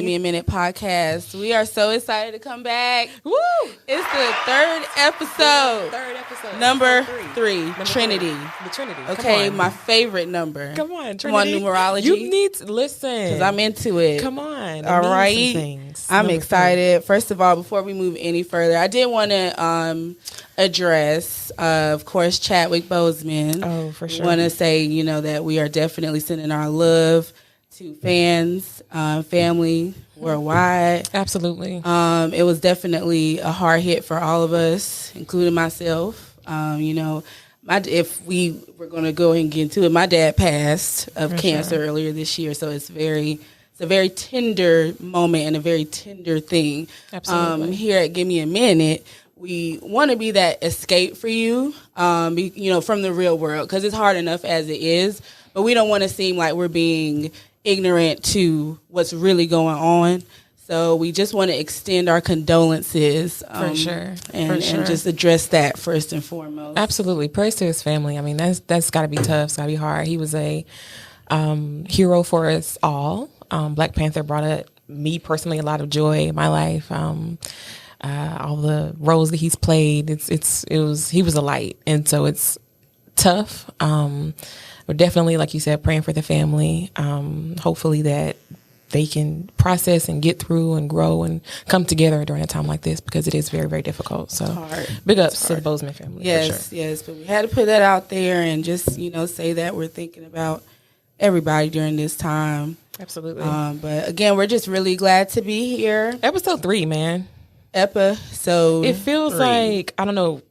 Me a Minute podcast. We are so excited to come back. Woo! It's the third episode. Number three. Trinity. The Trinity. Okay, my favorite number. Come on, Trinity. Come on, numerology. You need to listen. Because I'm into it. Come on. All right. I'm excited. First of all, before we move any further, I did want to address, of course, Chadwick Boseman. Oh, for sure. Want to say, that we are definitely sending our love to fans, family worldwide. Absolutely. It was definitely a hard hit for all of us, including myself. If we were going to go and get into it, my dad passed of cancer earlier this year, so it's a very tender moment and a very tender thing. Absolutely. Here at Gimme a Minute, we want to be that escape for you, from the real world, because it's hard enough as it is, but we don't want to seem like we're being ignorant to what's really going on. So we just want to extend our condolences for sure. And just address that first and foremost. Absolutely. Praise to his family. I mean, that's got to be tough. It's got to be hard. He was a hero for us all. Black Panther brought me personally a lot of joy in my life. All the roles that he's played, he was a light, and so it's tough. We're definitely, like you said, praying for the family. Hopefully that they can process and get through and grow and come together during a time like this, because it is very, very difficult. So big ups to the Boseman family. Yes, yes. But we had to put that out there and just, say that we're thinking about everybody during this time. Absolutely. But again, we're just really glad to be here. Episode 3, man. Episode It feels 3. like, I don't know,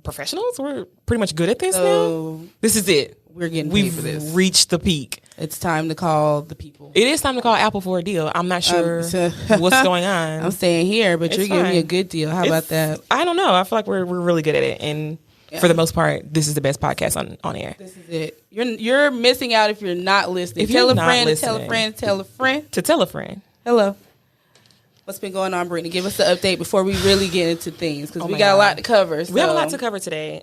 professionals? We're pretty much good at this now. This is it. We're getting paid for this. We've reached the peak. It's time to call the people. It is time to call Apple for a deal. I'm not sure what's going on. I'm staying here, but you're giving me a good deal. How about that? I don't know. I feel like we're really good at it, and for the most part, this is the best podcast on air. This is it. You're missing out if you're not listening. If tell you're a friend, not tell a friend, tell a friend. To tell a friend. Hello. What's been going on, Brittany? Give us an update before we really get into things, because we got a lot to cover. So. We have a lot to cover today.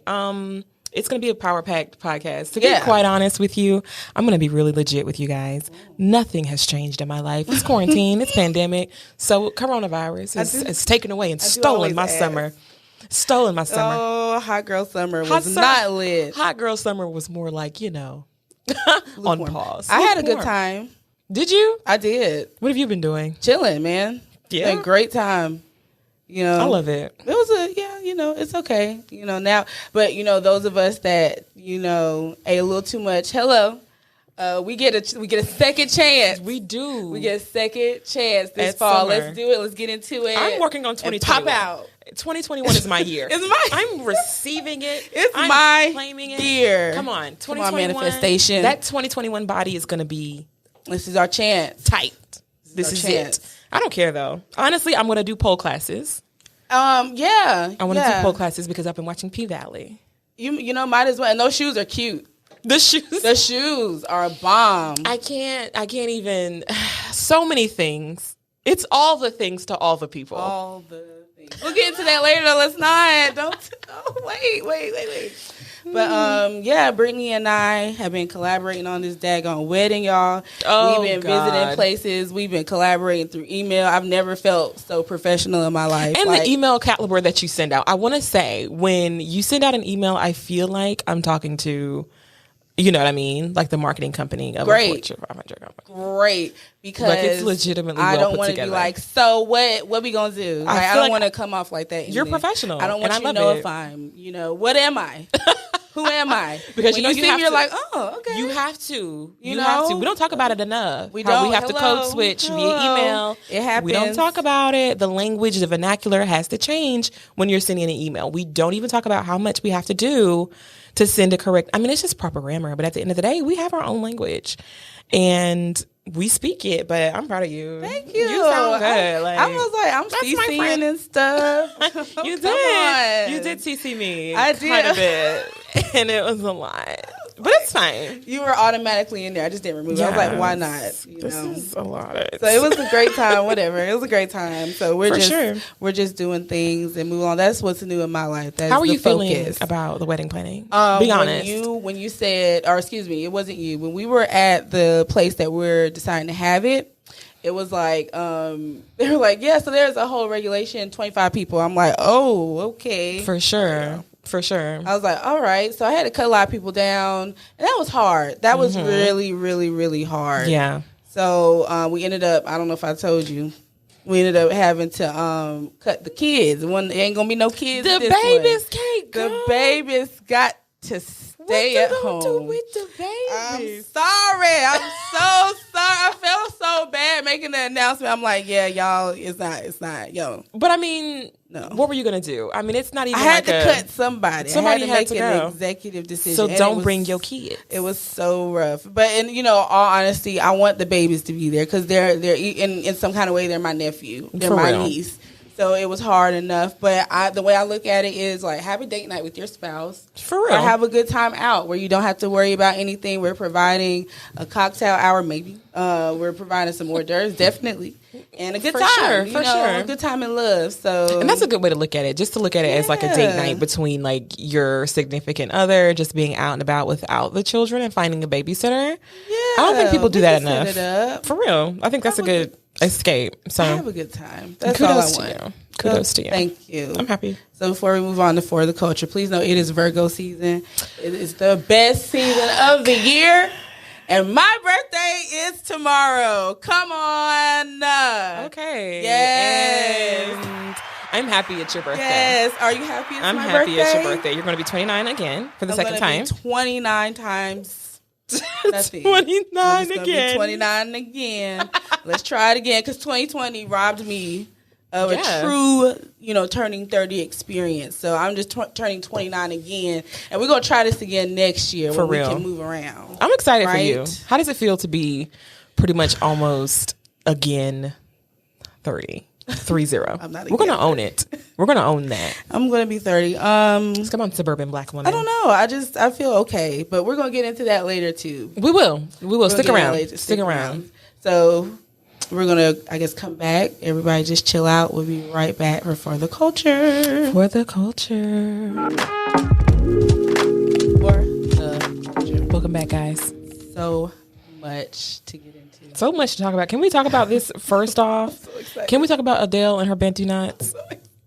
It's going to be a power-packed podcast. To be quite honest with you, I'm going to be really legit with you guys. Nothing has changed in my life. It's quarantine. It's pandemic. So coronavirus has taken away and stolen my summer. Stolen my summer. Oh, hot girl summer was not lit. Hot girl summer was more like, on pause. I had a good time. Did you? I did. What have you been doing? Chilling, man. Yeah. Had a great time. I love it. It was it's okay. Now, but those of us that, ate a little too much. Hello. We get a second chance. We do. We get a second chance this fall. Summer. Let's do it. Let's get into it. I'm working on 2021. Pop out. 2021 is my year. I'm receiving it. I'm my claiming it. Year. Come on. 2021. Come on, manifestation. That 2021 body is going to be. This is our chance. Tight. This is it. I don't care though. Honestly, I'm going to do pole classes. Yeah. I want to do pole classes because I've been watching P-Valley. Might as well. And those shoes are cute. The shoes are a bomb. I can't even. So many things. It's all the things to all the people. All the things. We'll get into that later. Though. Let's not. Don't. Oh, wait. But Brittany and I have been collaborating on this daggone wedding, y'all. Oh, we've been visiting places. We've been collaborating through email. I've never felt so professional in my life. And the email caliber that you send out. I want to say, when you send out an email, I feel like I'm talking to, you know what I mean, like the marketing company of a Fortune 500 company. Great, because like it's legitimately I well don't want to be like, so what we gonna do? Like, I don't want to come off like that. You're professional. I don't want you to know if I'm, what am I? Who am I? Because when you see me, you're like, oh, okay. You have to. You have to. We don't talk about it enough. We don't. We have to code switch via email. It happens. We don't talk about it. The language, the vernacular has to change when you're sending an email. We don't even talk about how much we have to do to send a correct. I mean, it's just proper grammar. But at the end of the day, we have our own language. And we speak it, but I'm proud of you. Thank you. You sound good. I was like, I'm CCing and stuff. You did. You did CC me. I did. Quite a bit. And it was a lot. But it's fine. You were automatically in there. I just didn't remove it. I was like, why not? This is a lot. So it was a great time. Whatever. It was a great time. So we're just doing things and move on. That's what's new in my life. That's How are the you focus. Feeling about the wedding planning? Be honest. When you said, or excuse me, it wasn't you. When we were at the place that we're deciding to have it, it was like they were like, yeah, so there's a whole regulation, 25 people. I'm like, oh, okay. For sure. For sure. I was like, all right. So I had to cut a lot of people down. And that was hard. That was really, really, really hard. Yeah. So we ended up, I don't know if I told you, we ended up having to cut the kids. There ain't going to be no kids. The babies can't go. The babies got to stay at home. What you gonna do with the babies? I'm so sorry. I felt so bad making the announcement. I'm like, yeah, y'all, it's not, yo. But I mean, no. What were you gonna do? I mean, it's not even. I had to cut somebody. Somebody I had to make go. an executive decision. So and don't bring your kids. It was so rough. But in all honesty, I want the babies to be there because they're in some kind of way they're my nephew. They're For my real. niece. So it was hard enough. But the way I look at it is like have a date night with your spouse. For real. Or have a good time out where you don't have to worry about anything. We're providing a cocktail hour, maybe. We're providing some hors d'oeuvres, definitely. And a good time. For sure. A good time in love. So And that's a good way to look at it. Just to look at it as like a date night between like your significant other, just being out and about without the children and finding a babysitter. Yeah. I don't think people do that enough. Set it up. For real. I think that's a good escape. So I have a good time. That's kudos all I want. to you. Kudos to you. Thank you. I'm happy. So before we move on to For the Culture, please know it is Virgo season. It is the best season of the year. And my birthday is tomorrow. Come on. Okay. Yes. And I'm happy it's your birthday. Yes. Are you happy it's I'm my happy birthday? it's your birthday. You're going to be 29 again for the second time. 29 times. Nothing. 29 Be again. 29 again. Let's try it again because 2020 robbed me of a Yeah. true, turning 30 experience. So I'm just turning 29 again, and we're gonna try this again next year For when real. we can move around. I'm excited for you. Right? How does it feel to be pretty much almost again 30? 30. I'm not We're going to again. own it. We're going to own that. I'm gonna be 30. Let's come on, Suburban Black woman. I don't know. I feel okay, but we're gonna get into that later too. We will. Stick We'll get around. into that later. Stick around. So we're gonna, I guess, come back. Everybody just chill out. We'll be right back for the culture. For the culture. For the culture. Welcome back, guys. So much to get into. So much to talk about. Can we talk about this first off? So excited. Can we talk about Adele and her Bantu knots?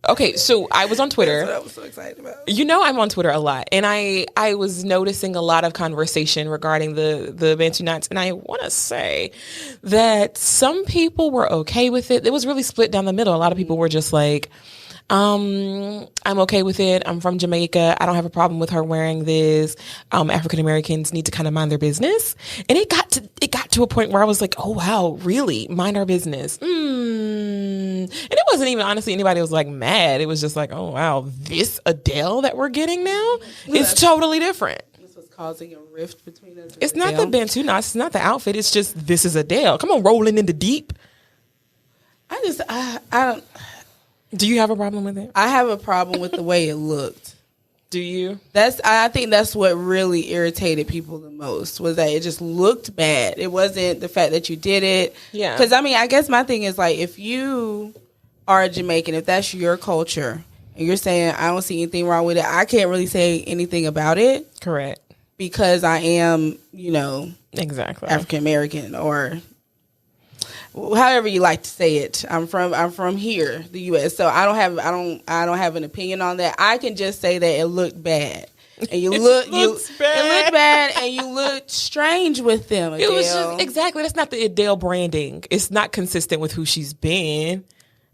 Okay, so I was on Twitter. That's what I was so excited about. I'm on Twitter a lot, and I was noticing a lot of conversation regarding the Bantu knots, and I want to say that some people were okay with it. It was really split down the middle. A lot of people were just like, I'm okay with it. I'm from Jamaica. I don't have a problem with her wearing this. African Americans need to kind of mind their business. And it got to a point where I was like, oh wow, really? Mind our business. And it wasn't even honestly anybody was like mad. It was just like, oh wow, this Adele that we're getting now is totally different. This was causing a rift between us. It's not the Bantu knots. It's not the outfit. It's just this is Adele. Come on, rolling in the deep. I don't. Do you have a problem with it? I have a problem with the way it looked. Do you? I think that's what really irritated people the most was that it just looked bad. It wasn't the fact that you did it. Yeah. Because I guess my thing is like if you are a Jamaican, if that's your culture, and you're saying I don't see anything wrong with it, I can't really say anything about it. Correct. Because I am, Exactly. African American or however you like to say it. I'm from here, the U.S. So I don't have an opinion on that. I can just say that it looked bad, and you look it looked bad, and you looked strange with them. Adele. It was just exactly. That's not the Adele branding. It's not consistent with who she's been.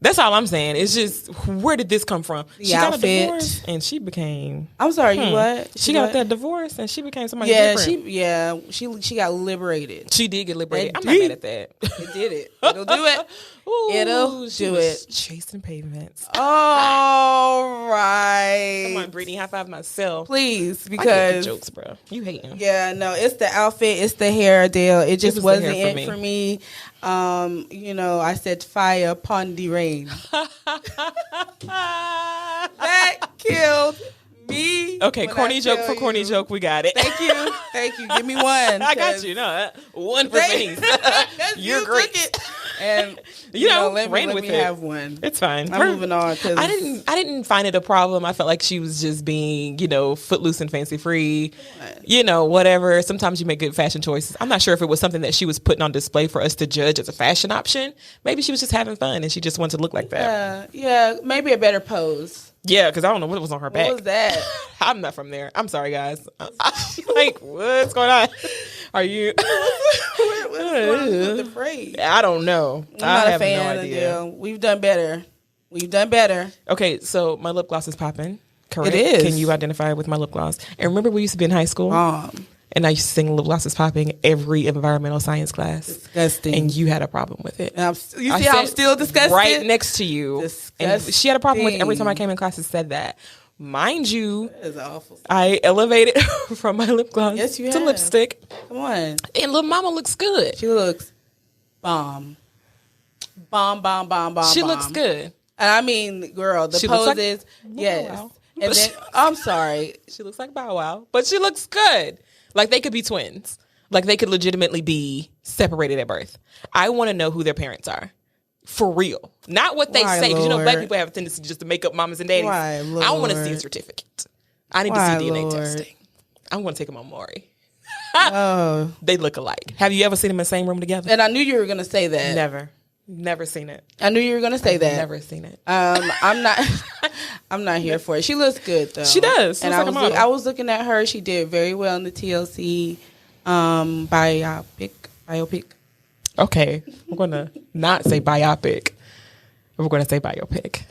That's all I'm saying. It's just where did this come from? The she got outfit. a divorce and she became. I'm sorry, you what? She got that divorce and she became somebody Yeah, different. she got liberated. She did get liberated. It I'm not mad at that. It did it. It'll do it. Ooh, It'll she do was it. Chasing pavements. All right. Come on, Brittany, high five myself. Please, I because get the jokes, bro. You hating. yeah, no, it's the outfit, it's the hair, Adele. It just was the wasn't hair it for for me. I said fire upon the rain. That killed me. Okay, when corny I joke tell for corny you. joke. We got it. Thank you. Give me one. I got you. No, one for pennies. You're You great. took it. And let ran me have one. It's fine. I'm moving on. Cause I didn't find it a problem. I felt like she was just being, footloose and fancy free, whatever. Sometimes you make good fashion choices. I'm not sure if it was something that she was putting on display for us to judge as a fashion option. Maybe she was just having fun and she just wanted to look like that. Yeah. Maybe a better pose. Yeah, because I don't know what was on her back. What was that? I'm not from there. I'm sorry, guys. Like, what's going on? Are you? What's going on with the phrase? I don't know. I'm not a fan of Adele. We've done better. Okay, so my lip gloss is popping. Correct. It is. Can you identify with my lip gloss? And remember, we used to be in high school. And I used to sing Lip Gloss is Popping every environmental science class. Disgusting. And you had a problem with it. I'm still disgusted? Right next to you. Disgusting. And she had a problem with every time I came in class and said that. Mind you, that is awful. I elevated from my lip gloss to lipstick. Come on. And Lil Mama looks good. She looks bomb. Bomb. She looks good. And I mean, girl, the poses, yes. Wow. And then, I'm sorry. She looks like Bow Wow, but she looks good. Like, they could be twins. Like, they could legitimately be separated at birth. I want to know who their parents are. For real. Not what they say. Because, black people have a tendency just to make up mamas and daddies. I want to see a certificate. I need to see DNA testing. I'm going to take them on Maury. They look alike. Have you ever seen them in the same room together? And I knew you were going to say that. Never seen it. I knew you were going to say that. Never seen it. I'm not here for it. She looks good though. She does. And I was looking at her. She did very well in the TLC biopic. Okay, we're gonna not say biopic. We're gonna say biopic.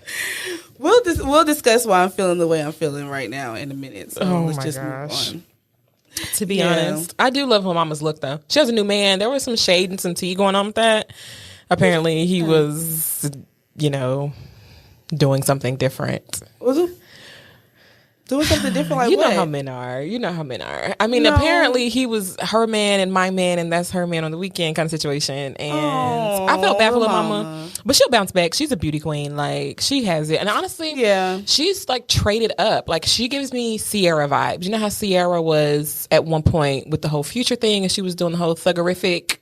We'll discuss why I'm feeling the way I'm feeling right now in a minute. So let's just move on. To be honest, I do love her mama's look though. She has a new man. There was some shade and some tea going on with that. Apparently, he was, doing something different. Was it? Doing something different like what? You know how men are. I mean, apparently he was her man and my man and that's her man on the weekend kind of situation. And I felt bad for Lil Mama. But she'll bounce back. She's a beauty queen. Like, she has it. And honestly, she's like traded up. Like, she gives me Ciara vibes. You know how Ciara was at one point with the whole Future thing and she was doing the whole thuggerific,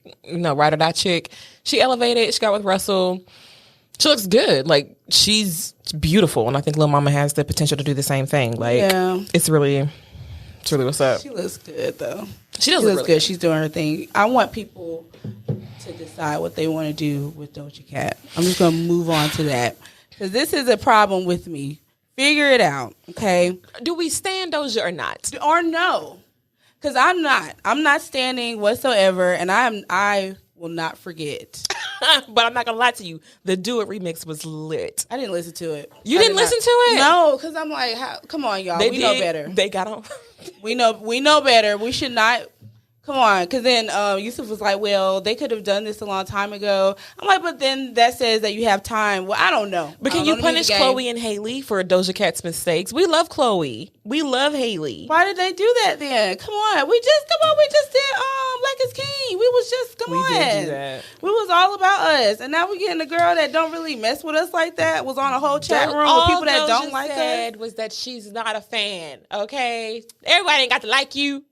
ride or die chick. She elevated. She got with Russell. She looks good. Like, she's beautiful. And I think Lil Mama has the potential to do the same thing. Like, it's really what's up. She looks good, though. She does look really good. She's doing her thing. I want people to decide what they want to do with Doja Cat. I'm just going to move on to that. Because this is a problem with me. Figure it out, okay? Do we stand Doja or not? Or no. Because I'm not. I'm not standing whatsoever. And I will not forget. But I'm not gonna lie to you, the Do It remix was lit. I didn't listen to it. You didn't listen to it? No, because I'm like, come on, y'all. We know better. They got on. We know better. We should not. Come on, because then Yusuf was like, well, they could have done this a long time ago. I'm like, but then that says that you have time. Well, I don't know. But can you punish Chloe and Hailey for Doja Cat's mistakes? We love Chloe. We love Hailey. Why did they do that then? Come on. We just did Black is King. We was just, come on. We did do that. We was all about us. And now we're getting a girl that don't really mess with us like that, was on a whole chat room with people that don't like us. Was that she's not a fan, okay? Everybody ain't got to like you.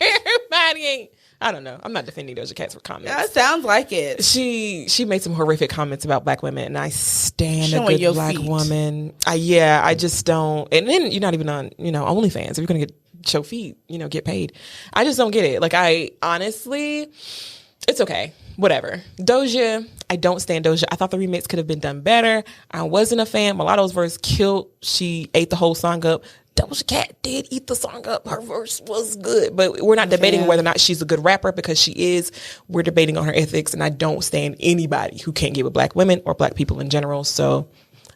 Everybody ain't. I don't know. I'm not defending Doja Cat for comments. Yeah, it sounds like it. She made some horrific comments about black women, and I stand a good black woman. I just don't. And then you're not even on, OnlyFans. If you're gonna show feet, get paid. I just don't get it. Like, I honestly, it's okay. Whatever. Doja, I don't stand Doja. I thought the remix could have been done better. I wasn't a fan. Mulatto's verse killed. She ate the whole song up. Doja Cat did eat the song up. Her verse was good, but we're not debating whether or not she's a good rapper, because she is. We're debating on her ethics, and I don't stand anybody who can't get with black women or black people in general. So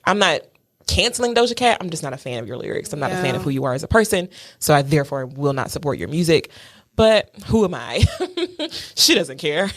I'm not canceling Doja Cat. I'm just not a fan of your lyrics. I'm not a fan of who you are as a person. So I therefore will not support your music. But who am I? She doesn't care.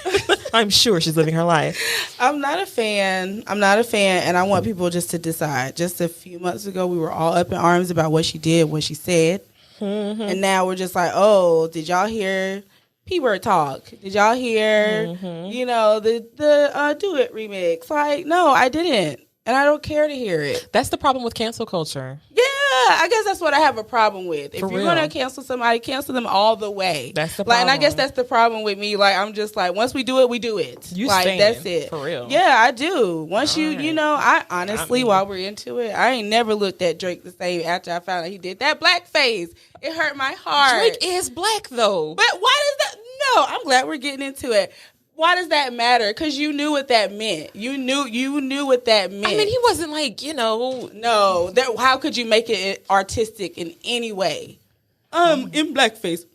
I'm sure she's living her life. I'm not a fan, and I want people just to decide. Just a few months ago, we were all up in arms about what she did, what she said. Mm-hmm. And now we're just like, oh, did y'all hear P-Word talk? Did y'all hear, the Do It remix? Like, no, I didn't. And I don't care to hear it. That's the problem with cancel culture. Yeah. I guess that's what I have a problem with. If For you're real. gonna cancel somebody, cancel them all the way. That's the like, and I guess problem. that's the problem with me. Like, I'm just like, once we do it, we do it. You like, stand, that's it. for real. Yeah, I do. Once All you right. know, I honestly, mean- while we're into it, I ain't never looked at Drake the same after I found out he did that blackface. It hurt my heart. Drake is black though. But why does that? No, I'm glad we're getting into it. Why does that matter? Because you knew what that meant. You knew what that meant. I mean, he wasn't like, No, how could you make it artistic in any way? In blackface.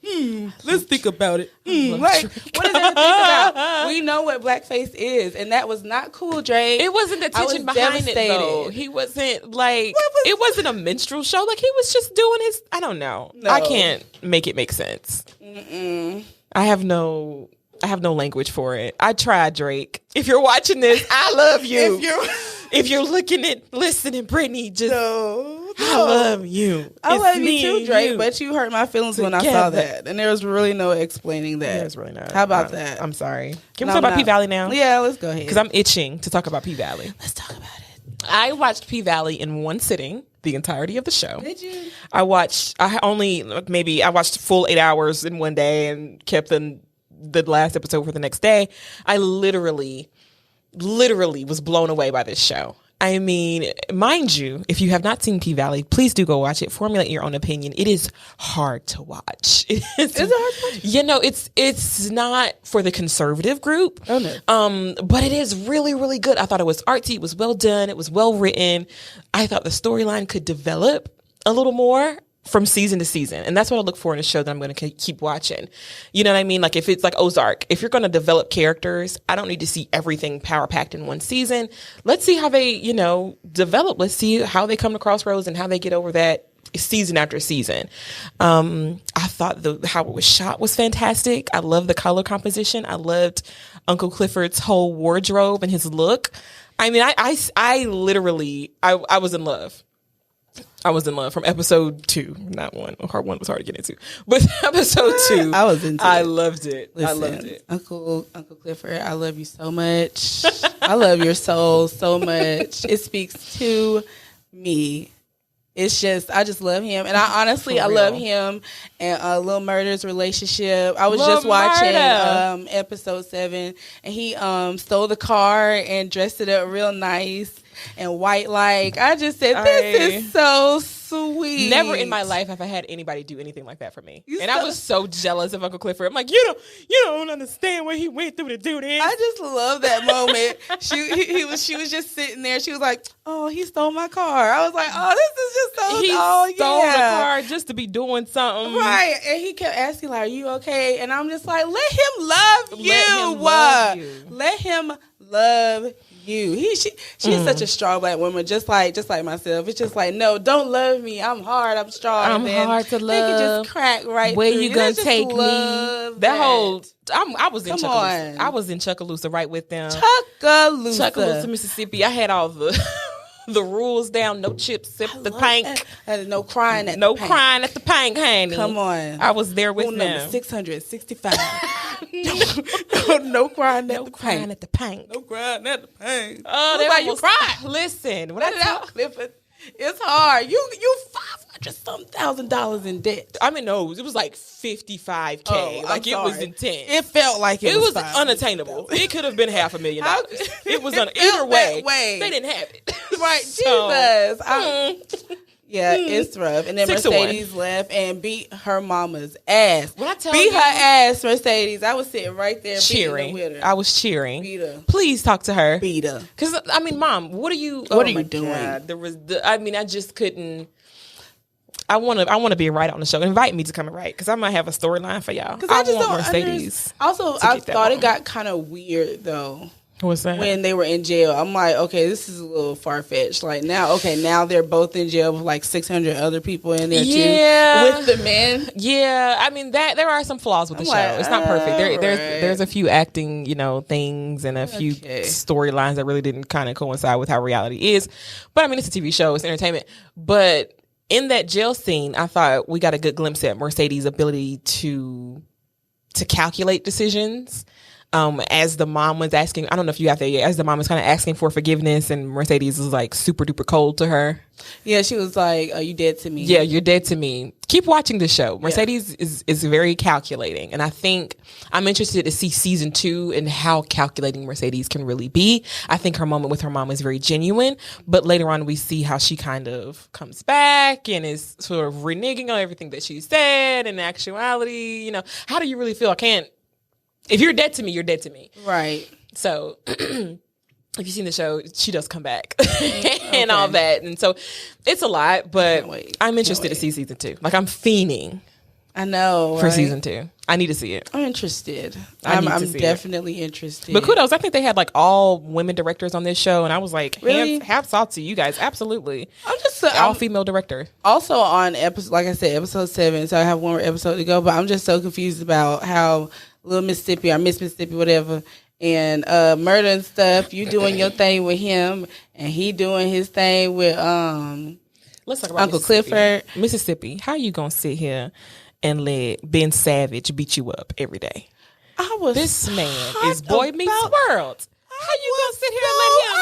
Let's think about it. Like, what is there to think about? We know what blackface is, and that was not cool, Drake. It wasn't the tension was behind it, though. devastated. He wasn't like, it wasn't a minstrel show. Like, he was just doing his, I don't know. No. I can't make it make sense. I have no language for it. I tried, Drake. If you're watching this, I love you. If you're listening, Brittany, just I love you. I It's love you me too, and Drake, you. but you hurt my feelings when I saw Together. that. And there was really no explaining that. There's really not. How about that? I'm sorry. Can we No, talk about no. P Valley now? Yeah, let's go ahead. Because I'm itching to talk about P Valley. Let's talk about it. I watched P Valley in one sitting, the entirety of the show. Did you? I watched full 8 hours in one day and kept the last episode for the next day. I literally was blown away by this show. I mean, mind you, if you have not seen P Valley, please do go watch it. Formulate your own opinion. It is hard to watch. Is it hard to watch? It's not for the conservative group. Oh, no. But it is really, really good. I thought it was artsy. It was well done. It was well written. I thought the storyline could develop a little more from season to season. And that's what I look for in a show that I'm going to keep watching. You know what I mean? Like, if it's like Ozark, if you're going to develop characters, I don't need to see everything power packed in one season. Let's see how they, develop. Let's see how they come to crossroads and how they get over that season after season. I thought how it was shot was fantastic. I love the color composition. I loved Uncle Clifford's whole wardrobe and his look. I mean, I literally was in love. I was in love from episode 2, not 1. Part 1 was hard to get into, but episode 2, I was into I it. loved it. Listen, I loved it. Uncle Clifford, I love you so much. I love your soul so much. It speaks to me. It's just, I just love him. And I honestly, For I love real. him and Lil Murder's relationship. I was Lil just watching Murder. episode 7, and he stole the car and dressed it up real nice and white like. I just said, this is so sweet. Never in my life have I had anybody do anything like that for me. You And I so- was so jealous of Uncle Clifford. I'm like, you don't understand what he went through to do this. I just love that moment. She was just sitting there. She was like, "Oh, he stole my car." I was like, "Oh, this is just so." He stole the car just to be doing something. right? And he kept asking, "Like, are you okay?" And I'm just like, "Let him love you. Let him love you. Let him love you." She's such a strong black woman, just like myself. It's just like, no, don't love me. I'm hard. I'm strong. I'm And then hard to They can love. just crack right. Where through you gonna I just take me? love That whole I was in Come Chuckaloosa. on. I was in Chuckaloosa right with them. Chuckaloosa. Mississippi. I had all the rules down. No chips, sip the Pynk. No crying at No the Pynk. crying at the Pynk, honey. Come on. I was there with Rule number them. 665. no crying at No the crying Pynk. at the Pynk. No crying at the Pynk. Oh, Look they like you almost- cried. Listen, when Let it out, Clifford. It's hard. You $500,000 in debt. I mean, no, it was like 55K. Oh, like, I'm it was sorry. intense. It felt like It was $500,000. unattainable. It could have been $500,000. How- It was It either felt way, that way. they didn't have it. Right, So, Jesus. Yeah, it's rough. And then 6-1. Mercedes left and beat her mama's ass. When I tell beat you- her ass, Mercedes. I was sitting right there cheering. with her. I was cheering. Beat her. Please talk to her. Beat her. Because, I mean, Mom, what are you What are you my doing? God, I just couldn't. I want to be a writer on the show. Invite me to come and write because I might have a storyline for y'all. Because I just want don't Mercedes. Also, to I get that thought it one. got kind of weird though What's that? when they were in jail. I'm like, okay, this is a little far fetched. Like now they're both in jail with like 600 other people in there Yeah. too with the men. Yeah, I mean that there are some flaws with the show. like, It's not perfect. There's alright. a few acting, things and a few Okay. storylines that really didn't kind of coincide with how reality is. But I mean, it's a TV show, it's entertainment. But in that jail scene, I thought we got a good glimpse at Mercedes' ability to calculate decisions. as the mom was asking, I don't know if you got there yet, as the mom was kind of asking for forgiveness, and Mercedes was like super duper cold to her. Yeah, she was like, "Are you dead to me?" Yeah, you're dead to me. Keep watching the show. Mercedes is very calculating, and I think I'm interested to see season 2 and how calculating Mercedes can really be. I think her moment with her mom is very genuine, but later on we see how she kind of comes back and is sort of reneging on everything that she said. In actuality, how do you really feel? If you're dead to me, you're dead to me. Right. So if you've seen the show, she does come back and all that. And so it's a lot, but I'm interested to see season 2. Like, I'm fiending. I know. For season 2. I need to see it. I'm interested. I'm definitely interested. But kudos. I think they had like all women directors on this show. And I was like, really? hats off to you guys. Absolutely. I'm just all female director. Also on episode, like I said, episode 7. So I have one more episode to go, but I'm just so confused about how Little Mississippi or Miss Mississippi, whatever, and murder and stuff. You doing your thing with him, and he doing his thing with let's talk about Uncle Clifford. Mississippi. How you gonna sit here and let Ben Savage beat you up every day? This man is Boy Meets World. How you gonna sit here and let him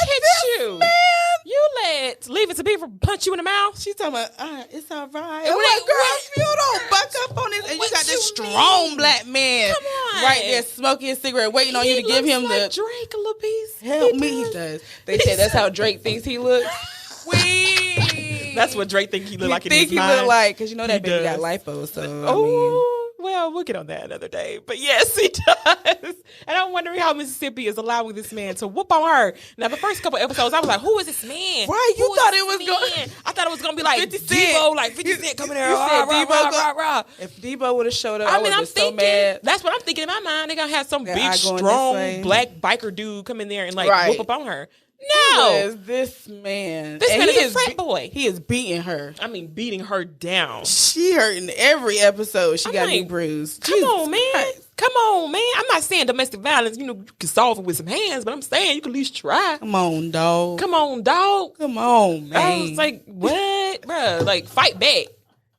hit you? Man. Leave It to Beaver punch you in the mouth. She's talking about, it's all right. I'm like, girl, you don't buck up on this. And you got this strong black man right there smoking a cigarette, waiting on you to give him like Drake a little piece. Help me, he does. They said that's how Drake thinks he looks. That's what Drake thinks he look like in his mind. He look like, because you know that baby got lipo, so well, we'll get on that another day. But yes, he does. And I'm wondering how Mississippi is allowing this man to whoop on her. Now, the first couple episodes, I was like, who is this man? Right, you thought it was going... I thought it was going to be like 50 Debo, like 50 Cent coming there. If Debo would have showed up, I would have been so mad. That's what I'm thinking in my mind. They're going to have some big, strong, black biker dude come in there and whoop up on her. No. Who is this man? This man is a frat boy. He is beating her. I mean, beating her down. She hurting every episode. She got me bruised. Come on, man. Come on, man. I'm not saying domestic violence, you can solve it with some hands, but I'm saying you can at least try. Come on, dog. Come on, dog. Come on, man. I was like, what? Bruh, like, fight back.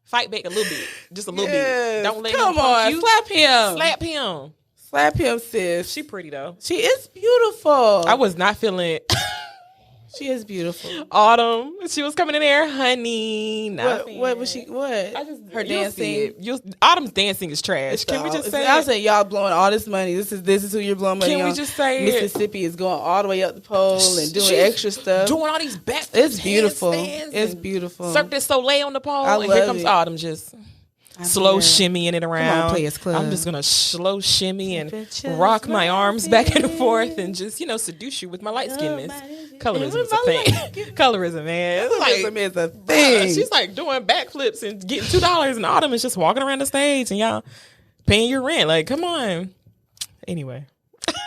Fight back a little bit. Just a little bit. Don't let him punk you. Slap him. Slap him. Slap him, sis. She pretty, though. She is beautiful. I was not feeling... She is beautiful. Autumn, she was coming in there, honey. What was she? What? Her dancing. Autumn's dancing is trash. Can we just say? I said y'all blowing all this money. This is who you're blowing money on. Can we just say Mississippi is going all the way up the pole and doing extra stuff, doing all these back. It's beautiful. It's beautiful. Cirque du Soleil on the pole, and here comes Autumn just. Slow shimmying it around. Come on, Players Club. I'm just gonna slow shimmy and rock my arms back and forth and just seduce you with my light skinness. Colorism is a thing. Colorism, man. Colorism is a thing. She's like doing backflips and getting $2, and Autumn is just walking around the stage and y'all paying your rent. Like, come on. Anyway.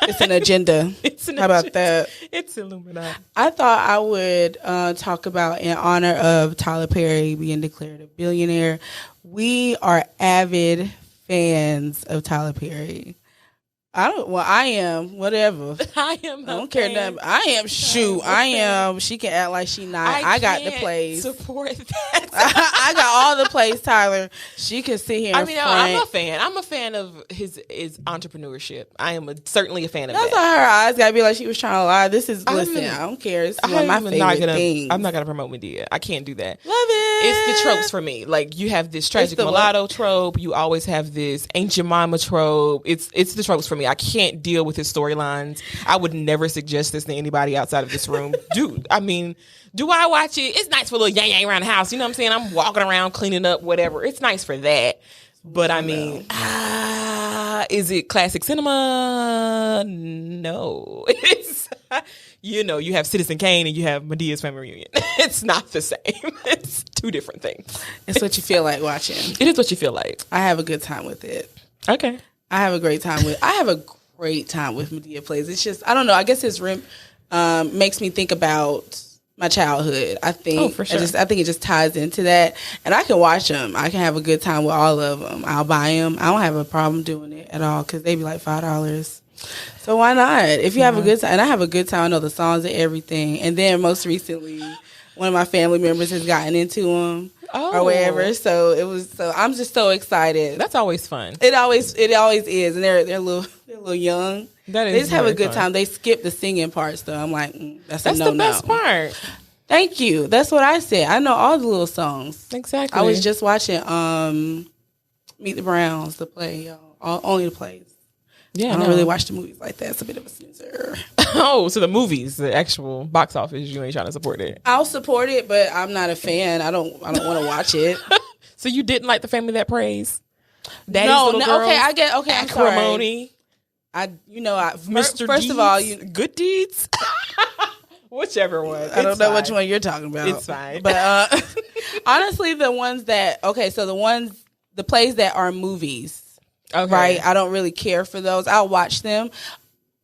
It's an agenda. How about that? It's Illuminati. I thought I would talk about, in honor of Tyler Perry being declared a billionaire, we are avid fans of Tyler Perry. I am, whatever. I don't care nothing. I am, she can act like she not. I got the plays. Support that. I got all the plays, Tyler. She can sit here and I'm a fan. I'm a fan of his entrepreneurship. I am certainly a fan of that. That's why her eyes got to be like she was trying to lie. Listen, I don't care. It's one of my favorite things. I'm not going to promote Medea. I can't do that. Love it. It's the tropes for me. Like, you have this tragic mulatto trope. You always have this ancient mama trope. It's the tropes for me. I can't deal with his storylines. I would never suggest this to anybody outside of this room. Dude, I mean, do I watch it? It's nice for a little yang around the house. You know what I'm saying? I'm walking around, cleaning up, whatever. It's nice for that. But I mean, is it classic cinema? No. It's, you have Citizen Kane and you have Medea's Family Reunion. It's not the same. It's two different things. It's what you feel like watching. It is what you feel like. I have a good time with it. Okay. I have a great time with Medea Plays. It's just, I don't know. I guess his rim makes me think about my childhood. I think. Oh, for sure. I think it just ties into that, and I can watch them. I can have a good time with all of them. I'll buy them. I don't have a problem doing it at all because they be like $5. So why not? If you have a good time, and I have a good time. I know the songs and everything. And then most recently, one of my family members has gotten into them. Or wherever, so I'm just so excited. That's always fun. It always is, and they're little little young. That is they just have a good fun. time. They skip the singing parts though. I'm like, that's the best part. Thank you. That's what I said. I know all the little songs. Exactly. I was just watching Meet the Browns, the play, y'all. Only the plays. Yeah, I don't really watch the movies like that. It's a bit of a snoozer. Oh, so the movies, the actual box office, you ain't trying to support it. I'll support it, but I'm not a fan. I don't want to watch it. So you didn't like The Family That Prays? Daddy's Little Girls? Okay, I get. Okay, Acrimony. Mr. First of all, Good Deeds. Whichever one. I don't know which one you're talking about. It's fine. But honestly, the plays that are movies. Okay. Right, I don't really care for those. I'll watch them.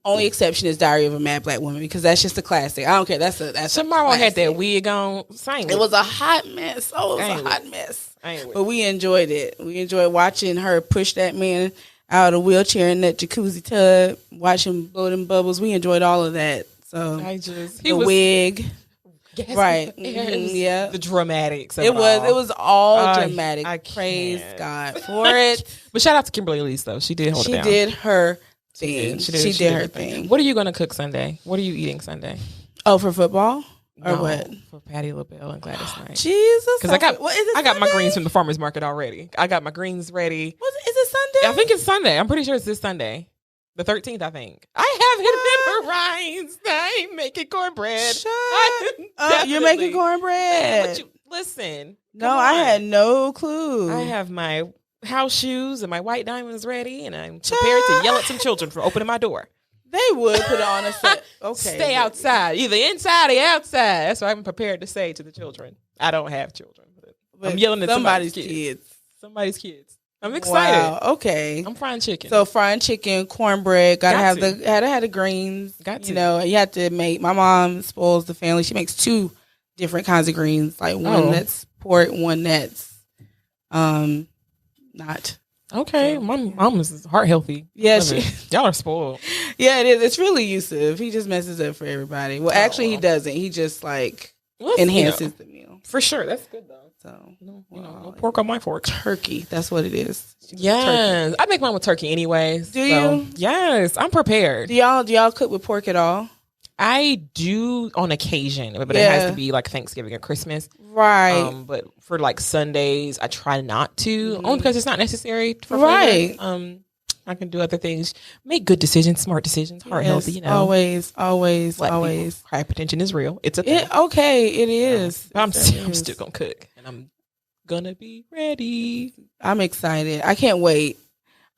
Only exception is Diary of a Mad Black Woman because that's just a classic. I don't care. That's Tomorrow had that wig on. It was a hot mess. Oh, it was a hot mess. But we enjoyed it. We enjoyed watching her push that man out of the wheelchair in that jacuzzi tub, watch him blow them bubbles. We enjoyed all of that. So the wig. Yes, right. Yeah. The dramatics. It was all dramatic. Praise God for it. But shout out to Kimberly Elise though. She did hold it down. She did her thing. She did her thing. What are you gonna cook Sunday? What are you eating Sunday? Oh, for football? Or what? For Patti LaBelle and Gladys Knight. Jesus. Because I got my greens from the farmer's market already. I got my greens ready. Is it Sunday? I think it's Sunday. I'm pretty sure it's this Sunday. The 13th, I think. I have it memorized. I ain't making cornbread. You're making cornbread. Listen. No, I had no clue. I have my house shoes and my white diamonds ready, and I'm prepared to yell at some children for opening my door. They would put on a set. Okay. Stay outside. Either inside or outside. That's what I'm prepared to say to the children. I don't have children. But I'm yelling at somebody's kids. Somebody's kids. I'm excited. Wow. Okay. I'm frying chicken. So frying chicken, cornbread. Gotta have the greens. Got to. You know, you have to make. My mom spoils the family. She makes 2 different kinds of greens, like one that's pork, one that's not. Okay, my mom is heart healthy. Yeah, y'all are spoiled. Yeah, it is. It's really Yusuf. He just messes up for everybody. Well, actually, he doesn't. He just enhances the meal. For sure, that's good though. So no pork on my fork. Turkey. That's what it is. Yes, I make mine with turkey anyways. Do you? Yes, I'm prepared. Do y'all cook with pork at all? I do on occasion, but it has to be like Thanksgiving or Christmas. Right. But for like Sundays, I try not to, only because it's not necessary for flavor. I can do other things, make good decisions, smart decisions, heart healthy, you know. Always. Hypertension is real. It's a thing. It is. I'm still going to cook, and I'm going to be ready. I'm excited. I can't wait.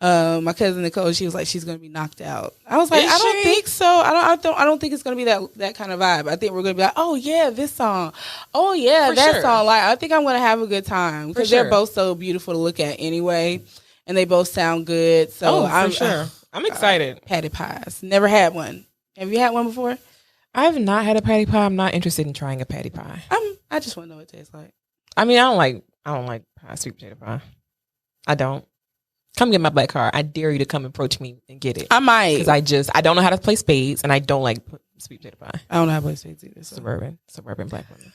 My cousin Nicole, she was like, she's gonna be knocked out. I was like, I don't think so. I don't think it's gonna be that kind of vibe. I think we're gonna be like, oh yeah, this song, oh yeah, that song. Like, I think I'm gonna have a good time because they're both so beautiful to look at anyway, and they both sound good. So I'm excited. Patty pies, never had one. Have you had one before? I've not had a patty pie. I'm not interested in trying a patty pie. I just want to know what it tastes like. I mean, I don't like pie, sweet potato pie. I don't. Come get my black card. I dare you to come approach me and get it. I might. Because I don't know how to play spades, and I don't like sweet potato pie. I don't know how to play spades either. So. Suburban black women.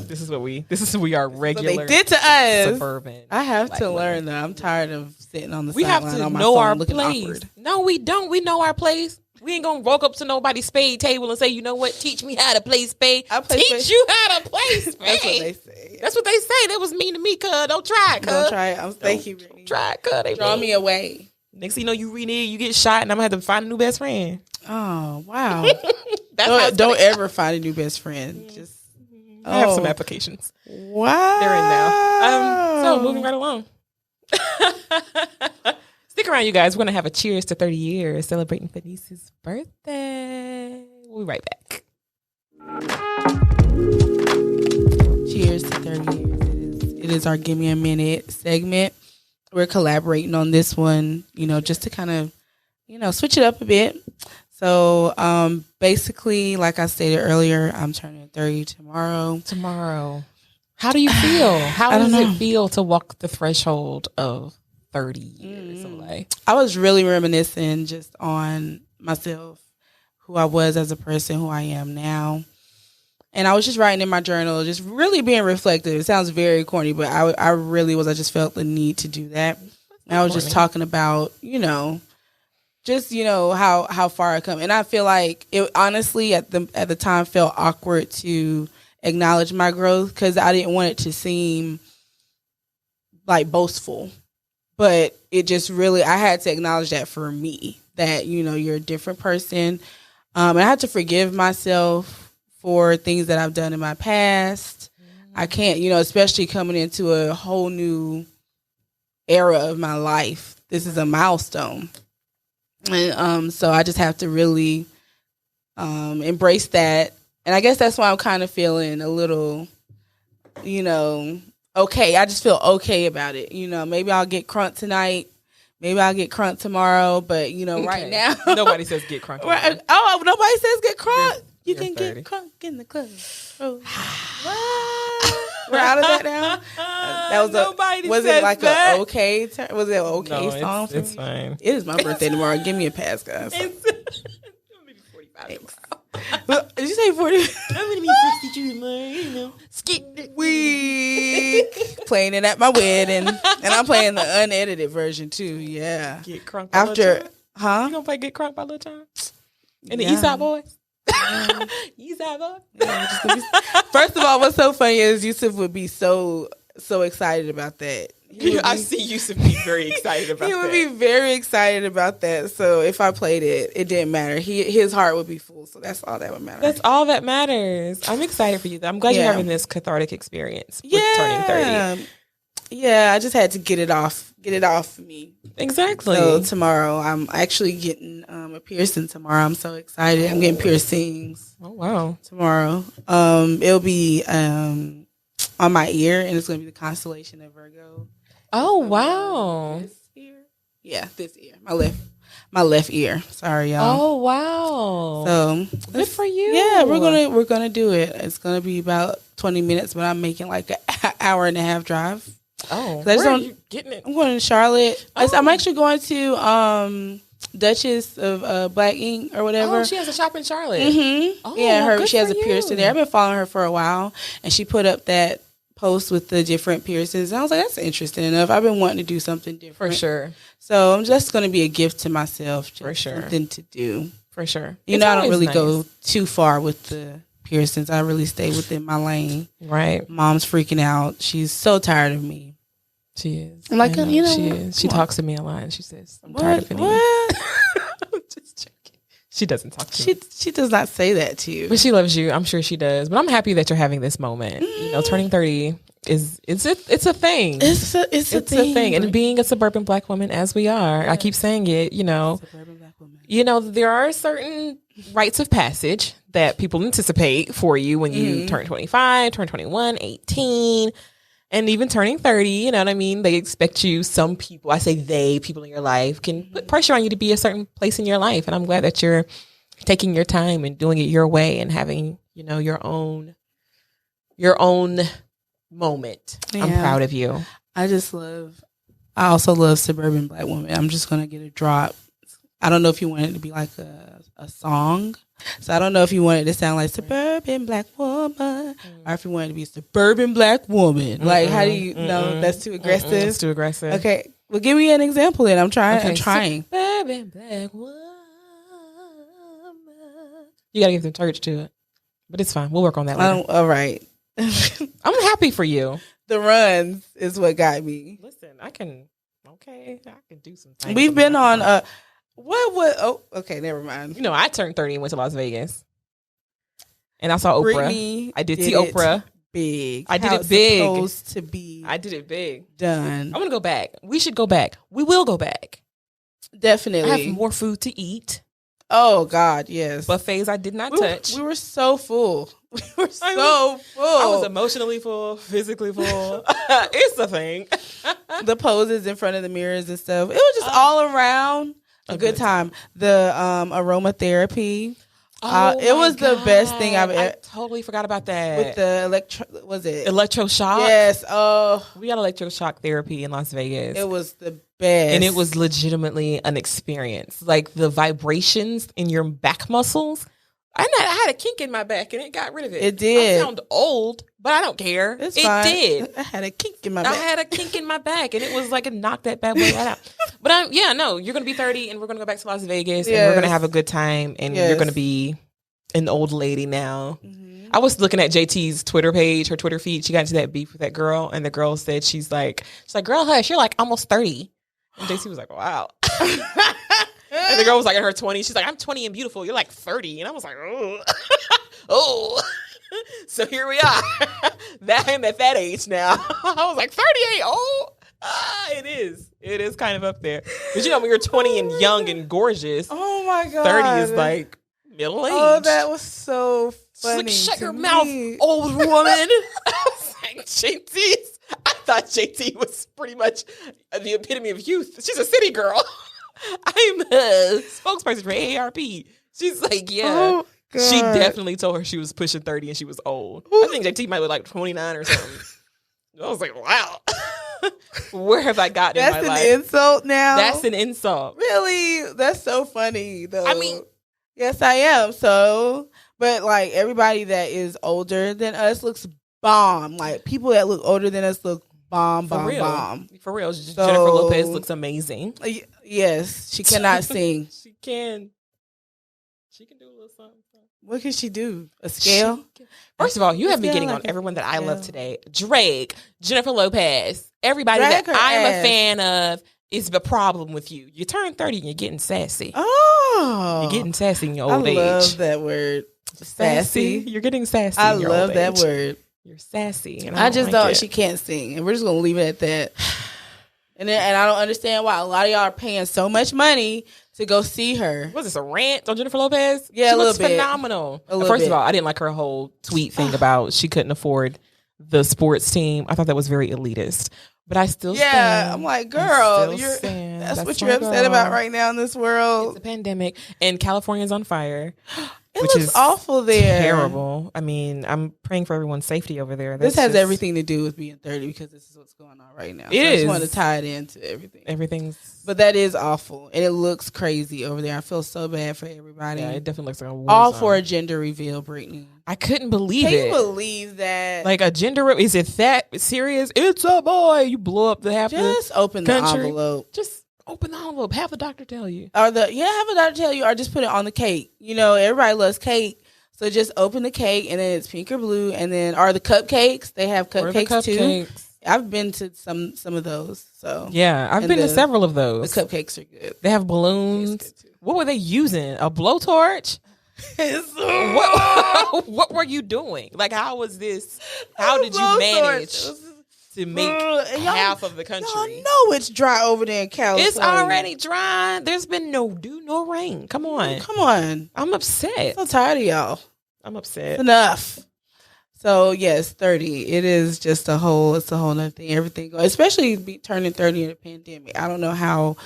This is we are regular. What they did to us. Suburban. I have to learn though. I'm tired of sitting on the sideline on my phone. We have to know our place. No, we don't. We know our place. We ain't gonna walk up to nobody's spade table and say, you know what, teach me how to play spade. Teach you how to play spade. That's what they say. That's what they say. That was mean to me, cuz. Don't try it, cuz. Don't try it. Thank you, Brittany. Try it, cuz. Draw me away. Next thing you know, you renege, you get shot, and I'm gonna have to find a new best friend. Oh, wow. don't ever find a new best friend. Just I have some applications. Wow. They're in now. So moving right along. Stick around, you guys. We're going to have a cheers to 30 years celebrating Fenice's birthday. We'll be right back. Cheers to 30 years. It is our Gimme a Minute segment. We're collaborating on this one, just to kind of, switch it up a bit. So basically, like I stated earlier, I'm turning 30 tomorrow. How do you feel? How does it feel to walk the threshold of 30 years of life? I was really reminiscing just on myself, who I was as a person, who I am now. And I was just writing in my journal, just really being reflective. It sounds very corny, but I really was. I just felt the need to do that. And I was just talking about, just how far I come, and I feel like it honestly at the time felt awkward to acknowledge my growth because I didn't want it to seem like boastful, but it just really I had to acknowledge that for me that you're a different person, and I had to forgive myself for things that I've done in my past. I can't, especially coming into a whole new era of my life. This is a milestone. And so I just have to really embrace that. And I guess that's why I'm kind of feeling a little, okay. I just feel okay about it. Maybe I'll get crunk tonight. Maybe I'll get crunk tomorrow. But, okay. Right now. Nobody says get crunk. Oh, nobody says get crunk. You can 30. Get crunk in the club. Oh. We're out of that now. That was was it like that. A okay? Was it an okay song? It's fine. It is my birthday tomorrow. Give me a pass, guys. Maybe 45. Did you say 40? I'm gonna be 62 tomorrow. Skip week. Playing it at my wedding, and I'm playing the unedited version too. Yeah. Get crunk. After, huh? You gonna play Get Crunk by Lil Jon? And the East Side Boys. East Side Boys. First of all, what's so funny is Yusuf would be so excited about that. I see Yusuf be very excited about that. He would be very excited about that. So if I played it, it didn't matter. His heart would be full. So that's all that would matter. That's all that matters. I'm excited for you. I'm glad you're having this cathartic experience with turning 30. Yeah, I just had to get it off me. Exactly. So tomorrow, I'm actually getting a piercing tomorrow. I'm so excited. I'm getting piercings. Oh, wow. Tomorrow. It'll be on my ear, and it's going to be the constellation of Virgo. Oh, wow. This ear? Yeah, this ear. My left ear. Sorry, y'all. Oh, wow. So good for you. Yeah, we're gonna do it. It's gonna be about 20 minutes, but I'm making like an hour and a half drive. Oh, where are you getting it? I'm going to Charlotte. Oh. I'm actually going to Duchess of Black Ink or whatever. Oh, she has a shop in Charlotte. Mm-hmm. Oh, yeah, she has a piercing there. I've been following her for a while, and she put up that post with the different piercings. And I was like, that's interesting enough. I've been wanting to do something different. For sure. So I'm just going to be a gift to myself. Just for sure. Something to do. For sure. I don't really go too far with the piercings. I really stay within my lane. Right. Mom's freaking out. She's so tired of me. She is. I'm like, she is. She talks to me a lot, and she says, I'm tired of it. I'm just joking. She doesn't talk to me. She does not say that to you. But she loves you. I'm sure she does. But I'm happy that you're having this moment. Turning 30 it's a thing. It's a thing. And being a suburban Black woman, as we are, I keep saying it, Suburban Black woman. There are certain rites of passage that people anticipate for you when you turn 25, turn 21, 18, and even turning 30, you know what I mean? They expect you, some people, I say people in your life can put pressure on you to be a certain place in your life. And I'm glad that you're taking your time and doing it your way and having, your own moment. Yeah. I'm proud of you. I also love Suburban Black Woman. I'm just going to get a drop. I don't know if you want it to be like a song. So I don't know if you want it to sound like Suburban Black Woman or if you want it to be Suburban Black Woman. Like, how do you know that's too aggressive? It's too aggressive. Okay. Well, give me an example then. I'm trying. Okay. I'm trying. Suburban Black Woman. You got to give some church to it. But it's fine. We'll work on that later. All right. I'm happy for you. The runs is what got me. Listen, I can do some things. We've been on okay, never mind. I turned 30 and went to Las Vegas. And I saw Oprah. Brittany I did see Oprah. Big. I did it big. Supposed to be. I did it big. Done. I'm gonna go back. We should go back. We will go back. Definitely. I have more food to eat. Oh God, yes. Buffets I did not touch. We were so full. Full. I was emotionally full, physically full. It's a thing. The poses in front of the mirrors and stuff. It was just all around a good time. The aromatherapy. It was the best thing I've ever. I totally forgot about that. With the electroshock? Yes. Oh, we got electroshock therapy in Las Vegas. It was the best, and it was legitimately an experience. Like the vibrations in your back muscles I had a kink in my back and it got rid of it. It did. I sound old, but I don't care. It's it fine. did. I had a kink in my back. I had a kink in my back and it was like it knocked that bad boy right out. But you're going to be 30 and we're going to go back to Las Vegas and we're going to have a good time and you're going to be an old lady now. Mm-hmm. I was looking at JT's Twitter page, her Twitter feed. She got into that beef with that girl and the girl said, she's like, girl, hush, you're like almost 30. And JT was like, wow. And the girl was like in her 20s. She's like, I'm 20 and beautiful. You're like 30. And I was like, oh. Oh. So here we are. I'm at that age now. I was like, 38. Oh, it is. It is kind of up there. But when you're 20 and young and gorgeous. Oh my God. 30 is like middle age. Oh, that was so funny. She's like, shut your mouth, old woman. I was like, JT's. I thought JT was pretty much the epitome of youth. She's a city girl. I'm a spokesperson for AARP. She's like, yeah. Oh, she definitely told her she was pushing 30 and she was old. I think JT might look like 29 or something. I was like, wow. Where have I gotten in my life? That's an insult now? That's an insult. Really? That's so funny, though. I mean. Yes, I am. So, but like everybody that is older than us looks bomb. Like people that look older than us look bomb. For real. So, Jennifer Lopez looks amazing. Yes, she cannot sing. She can do a little something. What can she do? A scale? First of all, you have me getting on everyone that I love today. Drake, Jennifer Lopez, everybody that I'm a fan of is the problem with you. You turn 30 and you're getting sassy. Oh. You're getting sassy in your old age. I love that word. Sassy. You're getting sassy. I love that word. You're sassy. And I just don't. She can't sing. And we're just going to leave it at that. And I don't understand why a lot of y'all are paying so much money to go see her. Was this a rant on Jennifer Lopez? Yeah, she a looks little bit. Phenomenal. First of all, I didn't like her whole tweet thing about she couldn't afford the sports team. I thought that was very elitist. But I still stand. I'm like, girl, that's what you're upset about right now in this world. It's a pandemic and California's on fire. It looks awful there. Terrible. I mean, I'm praying for everyone's safety over there. This has everything to do with being 30 because this is what's going on right now. It is. I just want to tie it into everything. But that is awful. And it looks crazy over there. I feel so bad for everybody. Yeah, it definitely looks like a war all zone. for a gender reveal, Brittany. I couldn't believe it. Can you believe that? Like a gender is it that serious? It's a boy. You blow up the half Just open the envelope. Just open the envelope. Have the doctor tell you. Have a doctor tell you, or just put it on the cake. Everybody loves cake. So just open the cake, and then it's pink or blue, and then are the cupcakes. They have cupcakes too. I've been to some of those. So yeah, I've been to several of those. The cupcakes are good. They have balloons. What were they using? A blowtorch? What were you doing? Like, how was this? How did you manage to make half of the country? Y'all know it's dry over there in California. It's already dry. There's been no dew, no rain. Come on. I'm upset. I'm so tired of y'all. I'm upset. It's enough. So yes, 30. It is just it's a whole other thing. Everything, especially turning 30 in a pandemic. I don't know how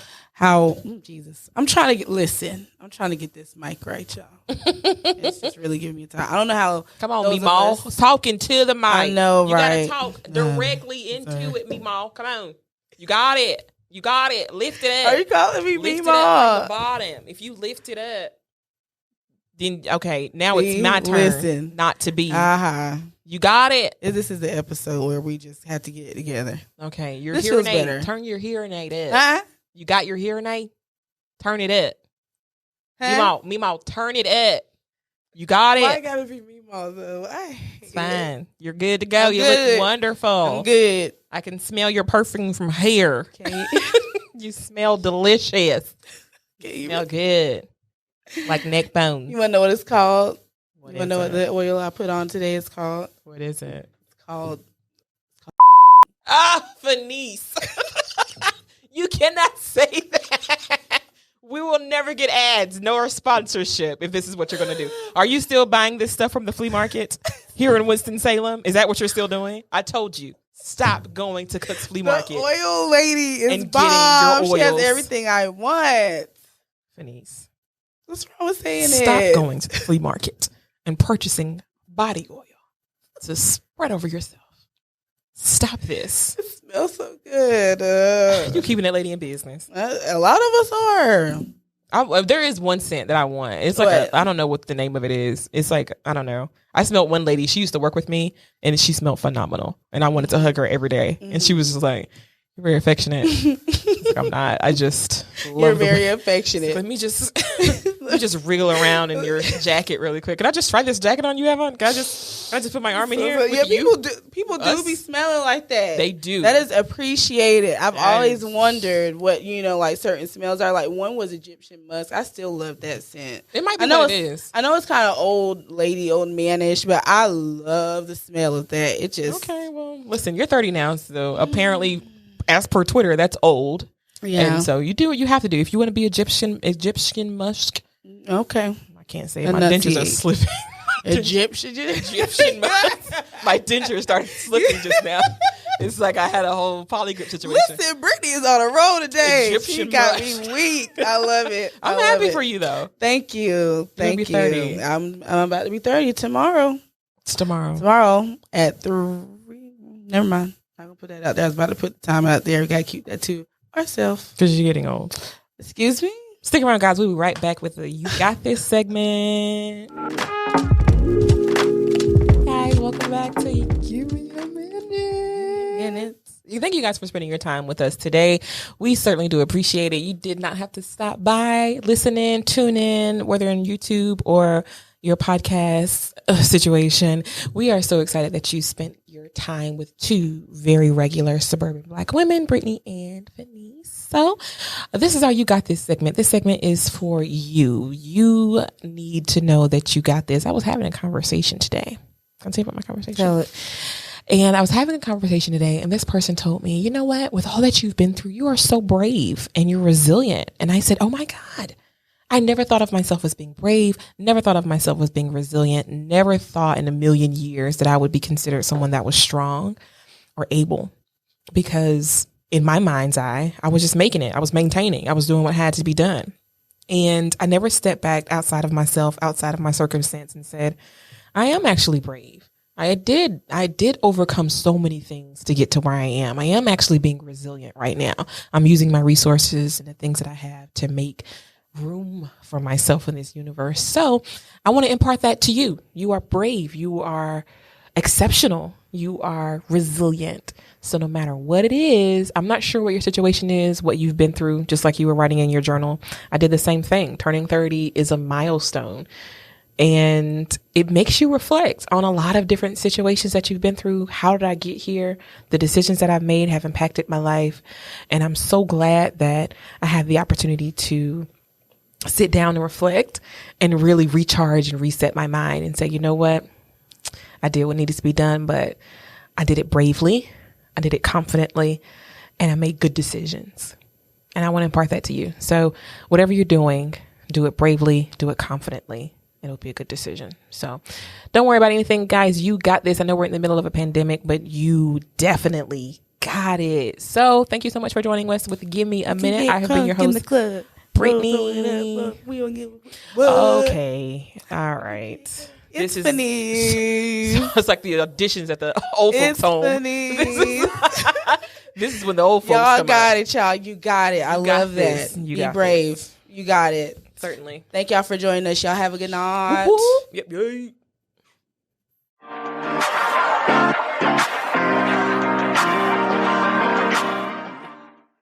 Jesus. I'm trying to get this mic right, y'all. It's just really giving me time. I don't know how. Come on, Meemaw. Talking to the mic. I know, right? You gotta talk directly into it, Meemaw. Come on. You got it. Lift it up. Are you calling me Meemaw? Lift it up from the bottom. If you lift it up, then okay. Now it's my turn. Not to be. You got it. This is the episode where we just have to get it together. Okay, your hearing aid. Turn your hearing aid up. You got your hearing aid? Turn it up. Meemaw, turn it up. You got it. Why gotta be Meemaw though? It's fine. You're good to go. You look wonderful. I'm good. I can smell your perfume from here. You smell delicious. You smell good. Like neck bone. You wanna know what it's called? You wanna know what the oil I put on today is called? What is it? It's called Fenice. You cannot say that. We will never get ads nor sponsorship if this is what you're going to do. Are you still buying this stuff from the flea market here in Winston-Salem? Is that what you're still doing? I told you. Stop going to Cook's Flea Market. The oil lady is bomb. She has everything I want. Fenice. What's wrong with saying Stop going to the flea market and purchasing body oil to spread over yourself. Stop this. It smells so good. You're keeping that lady in business. A lot of us are. There is one scent that I want. It's What? I don't know what the name of it is. It's like, I don't know. I smelled one lady. She used to work with me, and she smelled phenomenal. And I wanted to hug her every day. And she was just like, "You're very affectionate." Like, I'm not. I just love You're very affectionate. Let me just wriggle around in your jacket really quick. Can I just try this jacket on you have on? Can I just put my arm in here? Yeah, people do be smelling like that. They do. That is appreciated. I've always wondered what, like certain smells are. Like one was Egyptian musk. I still love that scent. It might be what it is. I know it's kind of old manish, but I love the smell of that. It just okay. Well, listen, you're 30 now, so apparently, as per Twitter, that's old. Yeah. And so you do what you have to do if you want to be Egyptian musk. Okay. I can't say it. My dentures are slipping. Egyptian musk. My dentures started slipping just now. It's like I had a whole polygrip situation. Listen, Brittany is on a roll today. Egyptian she got me weak. I love it. I'm happy for you though. Thank you. Thank you. 30. I'm about to be 30 tomorrow. It's tomorrow. Tomorrow at 3. Never mind. I'm gonna put that out there. I was about to put the time out there. We gotta keep that to ourselves. Because you're getting old. Excuse me? Stick around, guys. We'll be right back with the You Got This segment. Guys, welcome back to Gimme a Minute. Thank you guys for spending your time with us today. We certainly do appreciate it. You did not have to stop by, listen in, tune in, whether in YouTube or your podcast situation. We are so excited that you spent your time with two very regular suburban Black women, Brittany and Venice. So this is how You Got This segment. This segment is for you. You need to know that you got this. I was having a conversation today. Can I tell you about my conversation? Tell it. And I was having a conversation today, and this person told me, you know what? With all that you've been through, you are so brave and you're resilient. And I said, oh my God. I never thought of myself as being brave, never thought of myself as being resilient, never thought in a million years that I would be considered someone that was strong or able. Because in my mind's eye, I was just making it. I was maintaining. I was doing what had to be done. And I never stepped back outside of myself, outside of my circumstance and said, I am actually brave. I did overcome so many things to get to where I am. I am actually being resilient right now. I'm using my resources and the things that I have to make room for myself in this universe. So I want to impart that to you. You are brave. You are exceptional. You are resilient. So no matter what it is, I'm not sure what your situation is, what you've been through, just like you were writing in your journal. I did the same thing. Turning 30 is a milestone. And it makes you reflect on a lot of different situations that you've been through. How did I get here? The decisions that I've made have impacted my life. And I'm so glad that I have the opportunity to sit down and reflect and really recharge and reset my mind and say, you know what? I did what needed to be done, but I did it bravely. I did it confidently, and I made good decisions. And I want to impart that to you. So whatever you're doing, do it bravely, do it confidently. It'll be a good decision. So don't worry about anything, guys. You got this. I know we're in the middle of a pandemic, but you definitely got it. So thank you so much for joining us with Give Me a Minute. I have been your host, Brittany. Okay. All right. This is funny. So it's like the auditions at the old folks home. Funny. This is when the old folks y'all come got out. it, y'all. You got it. I love that. Be brave. You got it. Certainly. Thank y'all for joining us. Y'all have a good night. Yep.